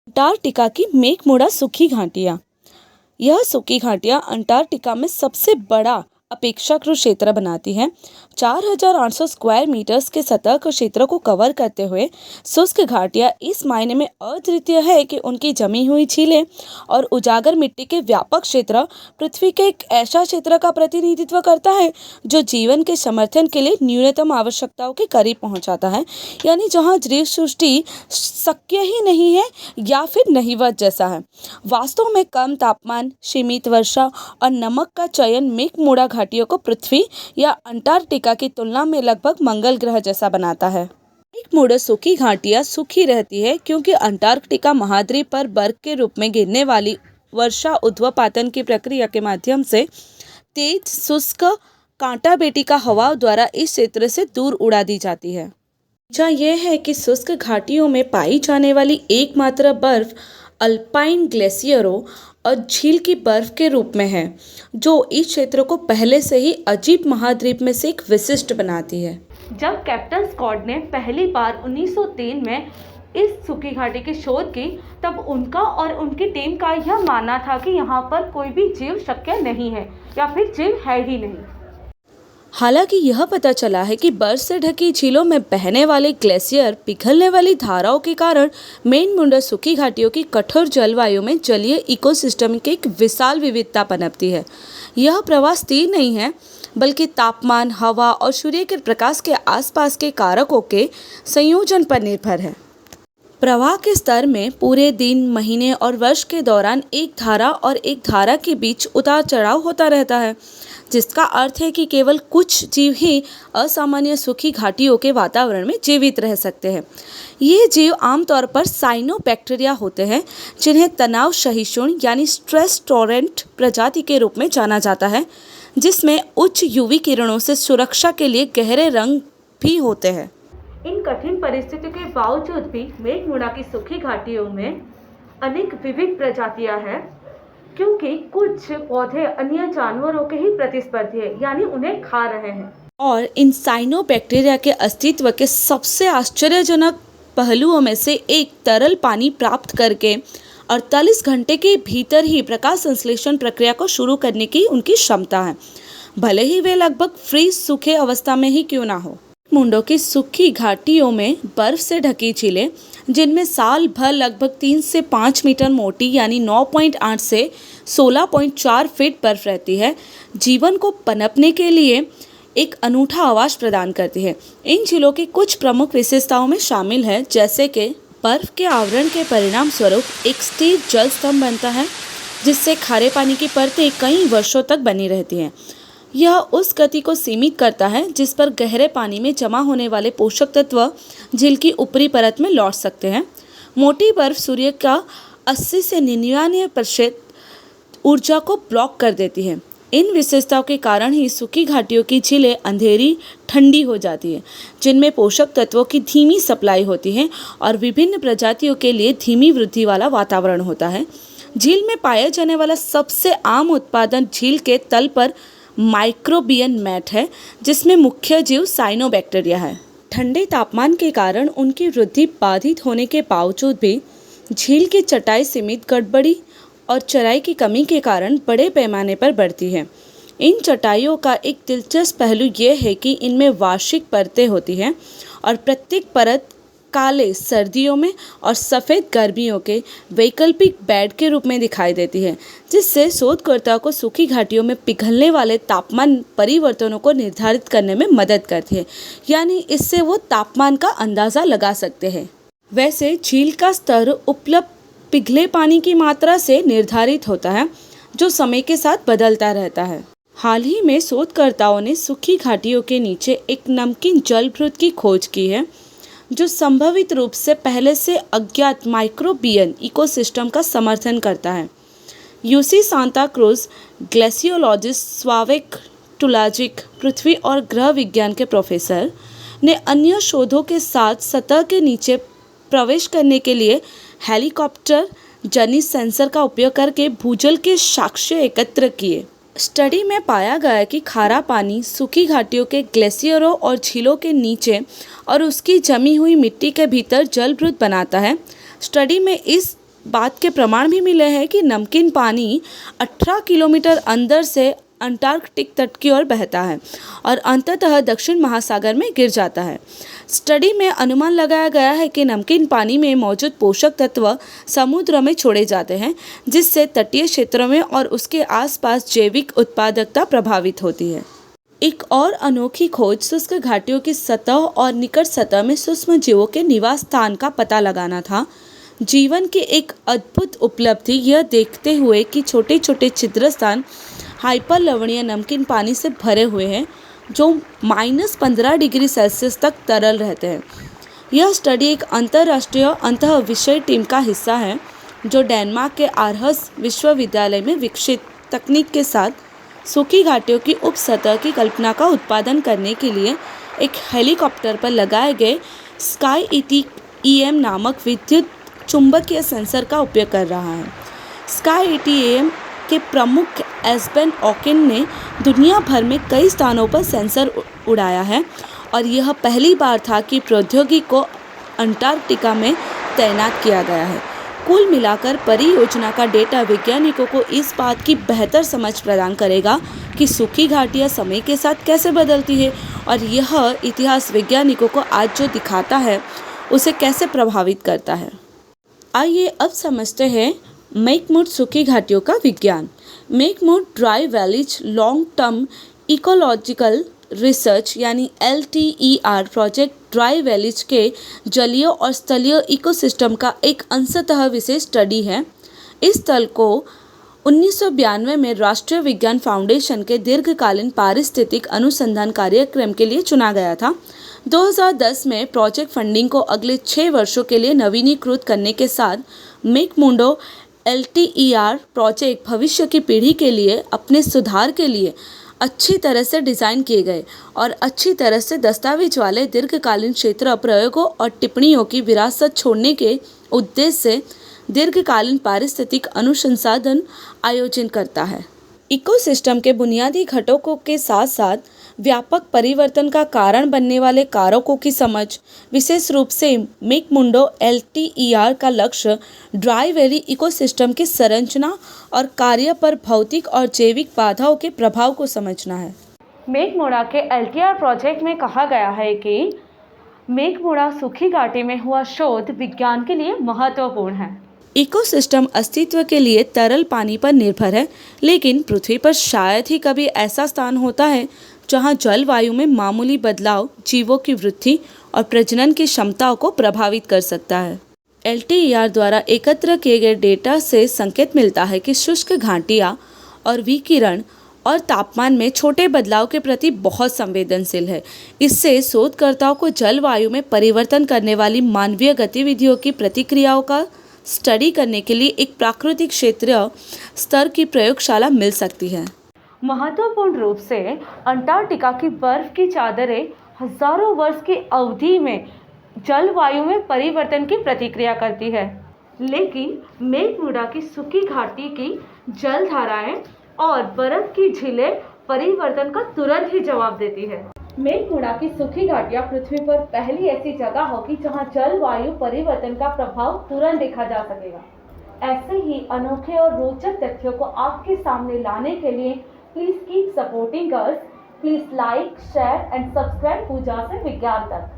Antarctica की मेकमुड़ा सूखी घाटियाँ। यह सूखी घाटियाँ अंटार्कटिका में सबसे बड़ा अपेक्षाकृत क्षेत्र बनाती हैं। 4,800 स्क्वायर मीटर्स के सतह के क्षेत्र को कवर करते हुए शुष्क घाटियाँ इस मायने में अद्वितीय है कि उनकी जमी हुई झीलें और उजागर मिट्टी के व्यापक क्षेत्र पृथ्वी के एक ऐसा क्षेत्र का प्रतिनिधित्व करता है जो जीवन के समर्थन के लिए न्यूनतम आवश्यकताओं के करीब पहुंचाता है, यानी जहां जीव सृष्टि शक्य ही नहीं है या फिर नहीवत जैसा है। वास्तव में कम तापमान, सीमित वर्षा और नमक का चयन मेकमुड़ा घाटियों को पृथ्वी या अंटार्कटिका की तुलना में लगभग मंगल ग्रह जैसा बनाता है। मेकमुड़ा सूखी घाटियां सूखी रहती है क्योंकि अंटार्कटिका महाद्वीप पर बर्फ के रूप में गिरने वाली वर्षा ऊर्ध्वपातन की प्रक्रिया के माध्यम से तेज शुष्क कांटा बेटी का हवा द्वारा इस क्षेत्र से दूर उड़ा दी जाती है। वजह यह है कि शुष्क घाटियों में पाई जाने वाली एकमात्र बर्फ अल्पाइन ग्लेशियरों और झील की बर्फ के रूप में है, जो इस क्षेत्र को पहले से ही अजीब महाद्वीप में से एक विशिष्ट बनाती है। जब कैप्टन स्कॉट ने पहली बार 1903 में इस सूखी घाटी की शोध की, तब उनका और उनकी टीम का यह मानना था कि यहाँ पर कोई भी जीव शक्य नहीं है या फिर जीव है ही नहीं। हालांकि यह पता चला है कि बर्फ से ढकी झीलों में बहने वाले ग्लेशियर पिघलने वाली धाराओं के कारण मेकमुड़ा सूखी घाटियों की कठोर जलवायु में जलीय इकोसिस्टम की एक विशाल विविधता पनपती है। यह प्रवाह स्थिर नहीं है, बल्कि तापमान, हवा और सूर्य के प्रकाश के आसपास के कारकों के संयोजन पर निर्भर है। प्रवाह के स्तर में पूरे दिन, महीने और वर्ष के दौरान एक धारा और एक धारा के बीच उतार चढ़ाव होता रहता है, जिसका अर्थ है कि केवल कुछ जीव ही असामान्य सूखी घाटियों के वातावरण में जीवित रह सकते हैं। ये जीव आमतौर पर साइनोबैक्टीरिया होते हैं, जिन्हें तनाव सहिष्णु यानी स्ट्रेस टॉलरेंट प्रजाति के रूप में जाना जाता है, जिसमें उच्च यूवी किरणों से सुरक्षा के लिए गहरे रंग भी होते हैं। इन कठिन परिस्थितियों के बावजूद भी मेकमुड़ा की सूखी घाटियों में अनेक विविध प्रजातियां हैं, क्योंकि कुछ पौधे अन्य जानवरों के ही प्रतिस्पर्धी हैं, यानी उन्हें खा रहे हैं। और इन साइनोबैक्टीरिया के अस्तित्व के सबसे आश्चर्यजनक पहलुओं में से एक तरल पानी प्राप्त करके 48 घंटे के भीतर ही प्रकाश संश्लेषण प्रक्रिया को शुरू करने की उनकी क्षमता है, भले ही वे लगभग फ्रीज सूखे अवस्था में ही क्यों ना हो। मेकमुड़ा की सूखी घाटियों में बर्फ से ढकी झीलें, जिनमें साल भर लगभग 3 से 5 मीटर मोटी यानी 9.8 से 16.4 फीट बर्फ रहती है, जीवन को पनपने के लिए एक अनूठा आवास प्रदान करती है। इन झीलों की कुछ प्रमुख विशेषताओं में शामिल है, जैसे कि बर्फ के आवरण के परिणाम स्वरूप एक स्थिर जल स्तंभ बनता है, जिससे खारे पानी की परतें कई वर्षों तक बनी रहती हैं। यह उस गति को सीमित करता है जिस पर गहरे पानी में जमा होने वाले पोषक तत्व झील की ऊपरी परत में लौट सकते हैं। मोटी बर्फ सूर्य का 80 से 99% ऊर्जा को ब्लॉक कर देती है। इन विशेषताओं के कारण ही सूखी घाटियों की झीलें अंधेरी ठंडी हो जाती है, जिनमें पोषक तत्वों की धीमी सप्लाई होती है और विभिन्न प्रजातियों के लिए धीमी वृद्धि वाला वातावरण होता है। झील में पाया जाने वाला सबसे आम उत्पादन झील के तल पर माइक्रोबियन मैट है, जिसमें मुख्य जीव साइनोबैक्टीरिया है। ठंडे तापमान के कारण उनकी वृद्धि बाधित होने के बावजूद भी झील की चटाई सीमित गड़बड़ी और चराई की कमी के कारण बड़े पैमाने पर बढ़ती है। इन चटाइयों का एक दिलचस्प पहलू यह है कि इनमें वार्षिक परतें होती हैं और प्रत्येक परत काले सर्दियों में और सफ़ेद गर्मियों के वैकल्पिक बेड के रूप में दिखाई देती है, जिससे शोधकर्ताओं को सूखी घाटियों में पिघलने वाले तापमान परिवर्तनों को निर्धारित करने में मदद करती है, यानी इससे वो तापमान का अंदाज़ा लगा सकते हैं। वैसे झील का स्तर उपलब्ध पिघले पानी की मात्रा से निर्धारित होता है, जो समय के साथ बदलता रहता है। हाल ही में शोधकर्ताओं ने सूखी घाटियों के नीचे एक नमकीन जलभृत की खोज की है, जो संभावित रूप से पहले से अज्ञात माइक्रोबियन इकोसिस्टम का समर्थन करता है। यूसी सांता क्रूज ग्लेशियोलॉजिस्ट स्वावेक टुलाजिक, पृथ्वी और ग्रह विज्ञान के प्रोफेसर, ने अन्य शोधों के साथ सतह के नीचे प्रवेश करने के लिए हेलीकॉप्टर जनित सेंसर का उपयोग करके भूजल के साक्ष्य एकत्र किए। स्टडी में पाया गया कि खारा पानी सूखी घाटियों के ग्लेशियरों और झीलों के नीचे और उसकी जमी हुई मिट्टी के भीतर जलभृत बनाता है। स्टडी में इस बात के प्रमाण भी मिले हैं कि नमकीन पानी 18 किलोमीटर अंदर से अंटार्कटिक तट की ओर बहता है और अंततः दक्षिण महासागर में गिर जाता है। स्टडी में अनुमान लगाया गया है कि नमकीन पानी में मौजूद पोषक तत्व समुद्र में छोड़े जाते हैं, जिससे तटीय क्षेत्रों में और उसके आसपास जैविक उत्पादकता प्रभावित होती है। एक और अनोखी खोज शुष्क घाटियों की सतह और निकट सतह में सूक्ष्म जीवों के निवास स्थान का पता लगाना था। जीवन की एक अद्भुत उपलब्धि यह देखते हुए कि छोटे छोटे छिद्र स्थान हाइपर लवणीय नमकीन पानी से भरे हुए हैं, जो -15 डिग्री सेल्सियस तक तरल रहते हैं। यह स्टडी एक अंतर्राष्ट्रीय अंतः विषय टीम का हिस्सा है, जो डेनमार्क के आरहस विश्वविद्यालय में विकसित तकनीक के साथ सूखी घाटियों की उप सतह की कल्पना का उत्पादन करने के लिए एक हेलीकॉप्टर पर लगाए गए स्काई EM नामक विद्युत चुंबकीय सेंसर का उपयोग कर रहा है। स्काई EM के प्रमुख एस्बेन ऑकिन ने दुनिया भर में कई स्थानों पर सेंसर उड़ाया है और यह पहली बार था कि प्रौद्योगिकी को अंटार्कटिका में तैनात किया गया है। कुल मिलाकर परियोजना का डेटा वैज्ञानिकों को इस बात की बेहतर समझ प्रदान करेगा कि सूखी घाटियां समय के साथ कैसे बदलती है और यह इतिहास वैज्ञानिकों को आज जो दिखाता है उसे कैसे प्रभावित करता है। आइए अब समझते हैं मैकमुर्ड सूखी घाटियों का विज्ञान। McMurdo dry valleys long term ecological research यानी LTER प्रोजेक्ट ड्राई वैलीज के जलीय और स्थलीय इकोसिस्टम का एक अंशतः विशेष स्टडी है। इस स्थल को 1992 में राष्ट्रीय विज्ञान फाउंडेशन के दीर्घकालीन पारिस्थितिक अनुसंधान कार्यक्रम के लिए चुना गया था। 2010 में प्रोजेक्ट फंडिंग को अगले 6 वर्षों के लिए नवीनीकृत करने के साथ मैकमुंडो LTER प्रोजेक्ट भविष्य की पीढ़ी के लिए अपने सुधार के लिए अच्छी तरह से डिज़ाइन किए गए और अच्छी तरह से दस्तावेज वाले दीर्घकालीन क्षेत्र प्रयोगों और टिप्पणियों की विरासत छोड़ने के उद्देश्य से दीर्घकालीन पारिस्थितिक अनुसंधान आयोजन करता है। इकोसिस्टम के बुनियादी घटकों के साथ साथ व्यापक परिवर्तन का कारण बनने वाले कारकों की समझ, विशेष रूप से मैकमुंडो LTER का लक्ष्य ड्राई वैली इकोसिस्टम की संरचना और कार्य पर भौतिक और जैविक बाधाओं के प्रभाव को समझना है। मैकमुंडो के LTER प्रोजेक्ट में कहा गया है कि मैकमुंडो सूखी घाटी में हुआ शोध विज्ञान के लिए महत्वपूर्ण है। इकोसिस्टम अस्तित्व के लिए तरल पानी पर निर्भर है, लेकिन पृथ्वी पर शायद ही कभी ऐसा स्थान होता है जहां जलवायु में मामूली बदलाव जीवों की वृद्धि और प्रजनन की क्षमताओं को प्रभावित कर सकता है। LTER द्वारा एकत्र किए गए डेटा से संकेत मिलता है कि शुष्क घाटियां और विकिरण और तापमान में छोटे बदलाव के प्रति बहुत संवेदनशील है। इससे शोधकर्ताओं को जलवायु में परिवर्तन करने वाली मानवीय गतिविधियों की प्रतिक्रियाओं का स्टडी करने के लिए एक प्राकृतिक क्षेत्रीय स्तर की प्रयोगशाला मिल सकती है। महत्वपूर्ण रूप से अंटार्कटिका की बर्फ की चादरें हजारों वर्ष की अवधि में जलवायु में परिवर्तन की प्रतिक्रिया करती है, लेकिन मैकमुंडो की सूखी घाटी की जलधाराएं और बर्फ की झीलें परिवर्तन का तुरंत ही जवाब देती है। मैकमुंडो की सूखी घाटियां पृथ्वी पर पहली ऐसी जगह होगी जहां जलवायु परिवर्तन का प्रभाव तुरंत देखा जा सकेगा। ऐसे ही अनोखे और रोचक तथ्यों को आपके सामने लाने के लिए please keep supporting us. Please like, share and subscribe पूजा से विज्ञान तक।